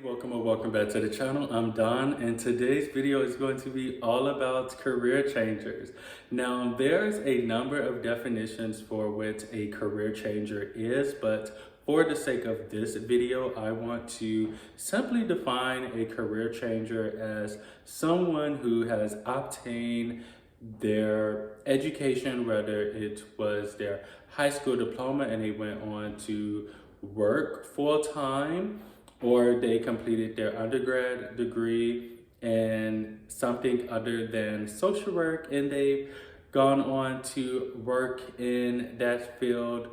Welcome or welcome back to the channel. I'm Don, and today's video is going to be all about career changers. Now, there's a number of definitions for what a career changer is, but for the sake of this video, I want to simply define a career changer as someone who has obtained their education, whether it was their high school diploma and they went on to work full-time, or they completed their undergrad degree in something other than social work and they've gone on to work in that field,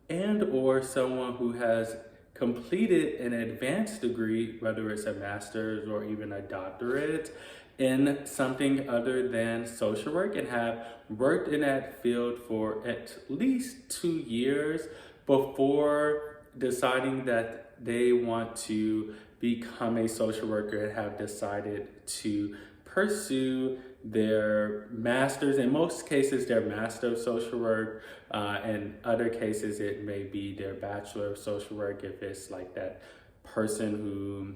and or someone who has completed an advanced degree, whether it's a master's or even a doctorate, in something other than social work and have worked in that field for at least 2 years before deciding that they want to become a social worker and have decided to pursue their master's. In most cases, their master of social work. In other cases, it may be their bachelor of social work if it's like that person who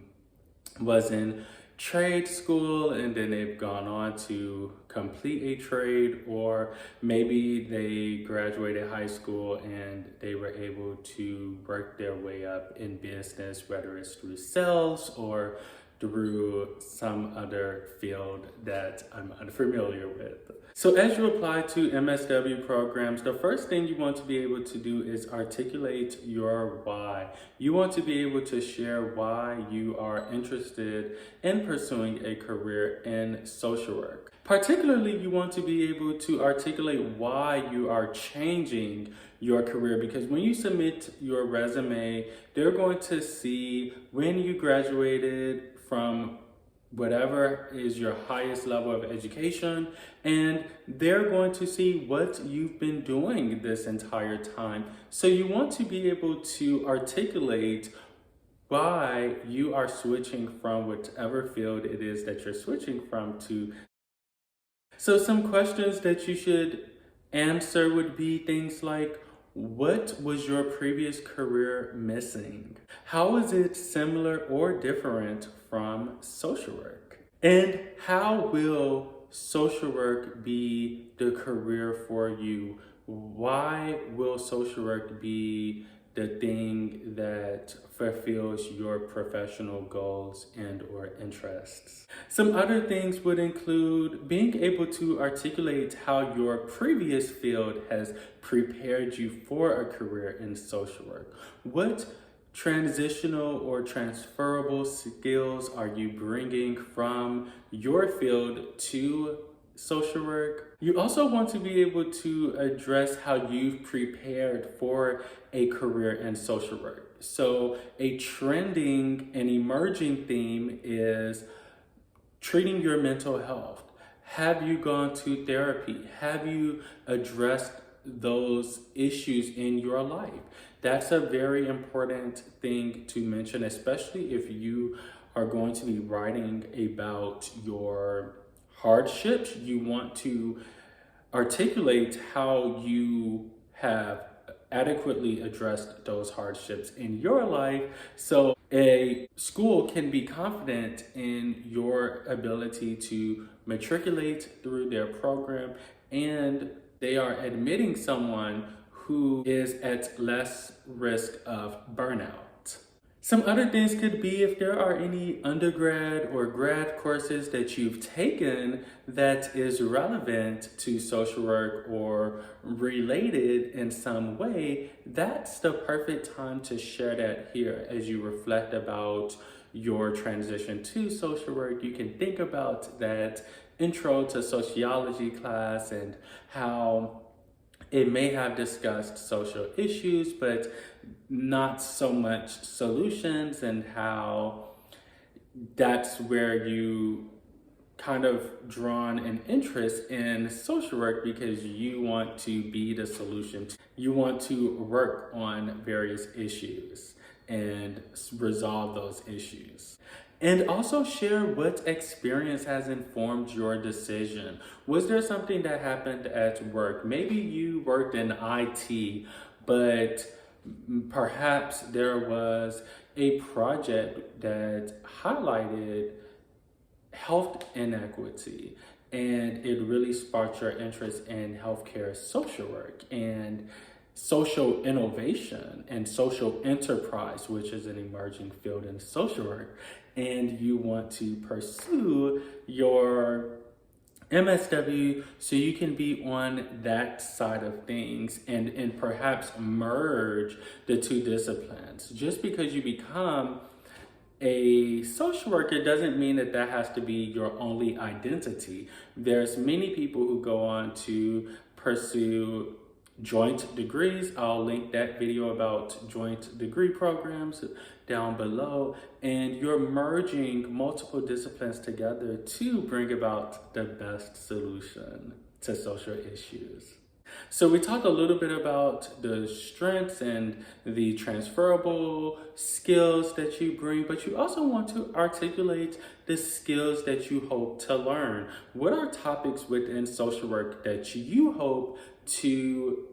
was in trade school and then they've gone on to complete a trade, or maybe they graduated high school and they were able to work their way up in business, whether it's through sales or through some other field that I'm unfamiliar with. So as you apply to MSW programs, the first thing you want to be able to do is articulate your why. You want to be able to share why you are interested in pursuing a career in social work. Particularly, you want to be able to articulate why you are changing your career, because when you submit your resume, they're going to see when you graduated from whatever is your highest level of education, and they're going to see what you've been doing this entire time. So you want to be able to articulate why you are switching from whatever field it is that you're switching from to. So some questions that you should answer would be things like, what was your previous career missing? How is it similar or different from social work? And how will social work be the career for you? Why will social work be the thing that fulfills your professional goals and or interests? Some other things would include being able to articulate how your previous field has prepared you for a career in social work. What transitional or transferable skills are you bringing from your field to social work? You also want to be able to address how you've prepared for a career in social work. So a trending and emerging theme is treating your mental health. Have you gone to therapy? Have you addressed those issues in your life? That's a very important thing to mention, especially if you are going to be writing about your hardships. You want to articulate how you have adequately addressed those hardships in your life, so a school can be confident in your ability to matriculate through their program, and they are admitting someone who is at less risk of burnout. Some other things could be if there are any undergrad or grad courses that you've taken that is relevant to social work or related in some way. That's the perfect time to share that here as you reflect about your transition to social work. You can think about that intro to sociology class and how it may have discussed social issues, but not so much solutions, and how that's where you kind of drawn an interest in social work because you want to be the solution. You want to work on various issues and resolve those issues. And also share what experience has informed your decision. Was there something that happened at work? Maybe you worked in IT, but Perhaps there was a project that highlighted health inequity and it really sparked your interest in healthcare social work and social innovation and social enterprise, which is an emerging field in social work, and you want to pursue your MSW so you can be on that side of things and perhaps merge the two disciplines. Just because you become a social worker doesn't mean that that has to be your only identity. There's many people who go on to pursue joint degrees. I'll link that video about joint degree programs down below. And you're merging multiple disciplines together to bring about the best solution to social issues. So we talked a little bit about the strengths and the transferable skills that you bring, but you also want to articulate the skills that you hope to learn. What are topics within social work that you hope to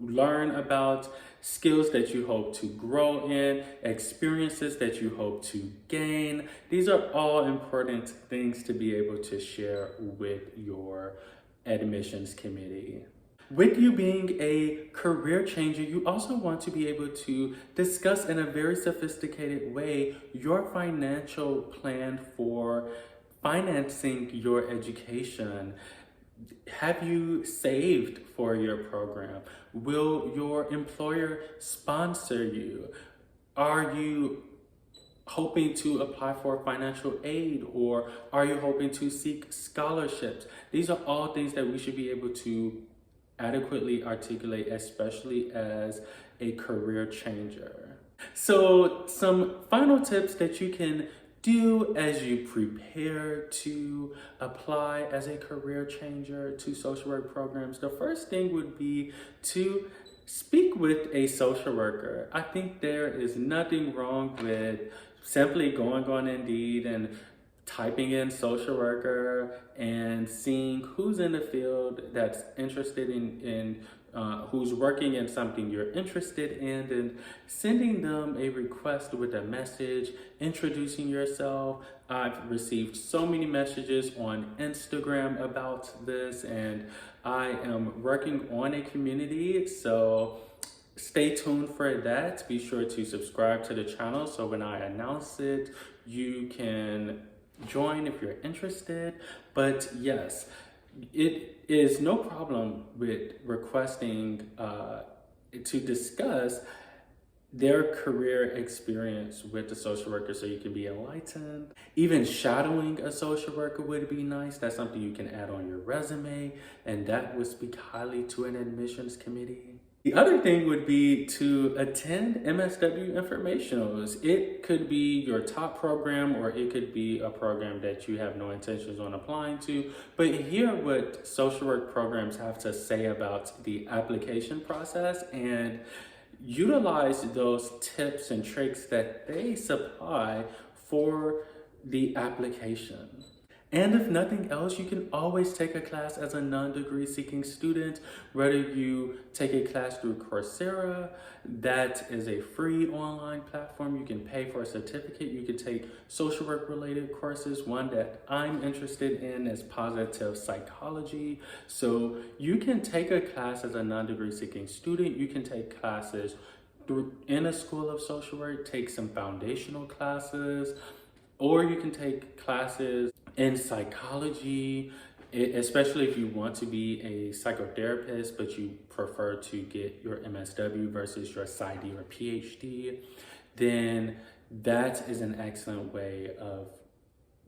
learn about, skills that you hope to grow in, experiences that you hope to gain? These are all important things to be able to share with your admissions committee. With you being a career changer, you also want to be able to discuss in a very sophisticated way your financial plan for financing your education. Have you saved for your program? Will your employer sponsor you? Are you hoping to apply for financial aid, or are you hoping to seek scholarships? These are all things that we should be able to adequately articulate, especially as a career changer. So some final tips that you can do as you prepare to apply as a career changer to social work programs. The first thing would be to speak with a social worker. I think there is nothing wrong with simply going on Indeed and typing in social worker and seeing who's in the field that's interested in who's working in something you're interested in, and sending them a request with a message, introducing yourself. I've received so many messages on Instagram about this, and I am working on a community, so stay tuned for that. Be sure to subscribe to the channel so when I announce it, you can join if you're interested. But yes, it is no problem with requesting to discuss their career experience with the social worker so you can be enlightened. Even shadowing a social worker would be nice. That's something you can add on your resume, and that would speak highly to an admissions committee. The other thing would be to attend MSW informationals. It could be your top program, or it could be a program that you have no intentions on applying to, but hear what social work programs have to say about the application process and utilize those tips and tricks that they supply for the application. And if nothing else, you can always take a class as a non-degree seeking student, whether you take a class through Coursera. That is a free online platform. You can pay for a certificate. You can take social work related courses. One that I'm interested in is positive psychology. So you can take a class as a non-degree seeking student. You can take classes in a school of social work, take some foundational classes, or you can take classes in psychology, especially if you want to be a psychotherapist, but you prefer to get your MSW versus your PsyD or PhD, then that is an excellent way of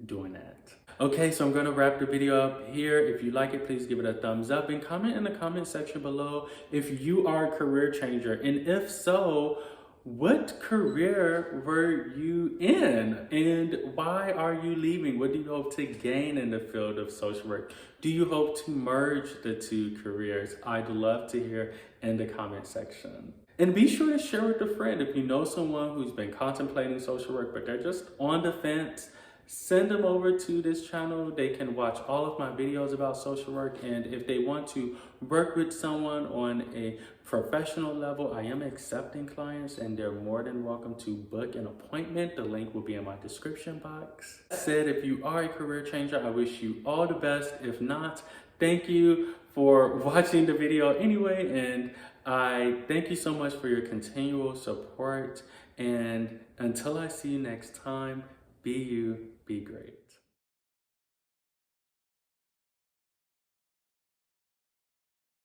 doing that. Okay, so I'm gonna wrap the video up here. If you like it, please give it a thumbs up and comment in the comment section below if you are a career changer, and if so, what career were you in and why are you leaving? What do you hope to gain in the field of social work? Do you hope to merge the two careers? I'd love to hear in the comment section. And be sure to share with a friend if you know someone who's been contemplating social work, but they're just on the fence. send them over to this channel. They can watch all of my videos about social work, and if they want to work with someone on a professional level, I am accepting clients, and they're more than welcome to book an appointment. The link will be in my description box. That said, if you are a career changer, I wish you all the best. If not, thank you for watching the video anyway, and I thank you so much for your continual support. And until I see you next time, be you, be great.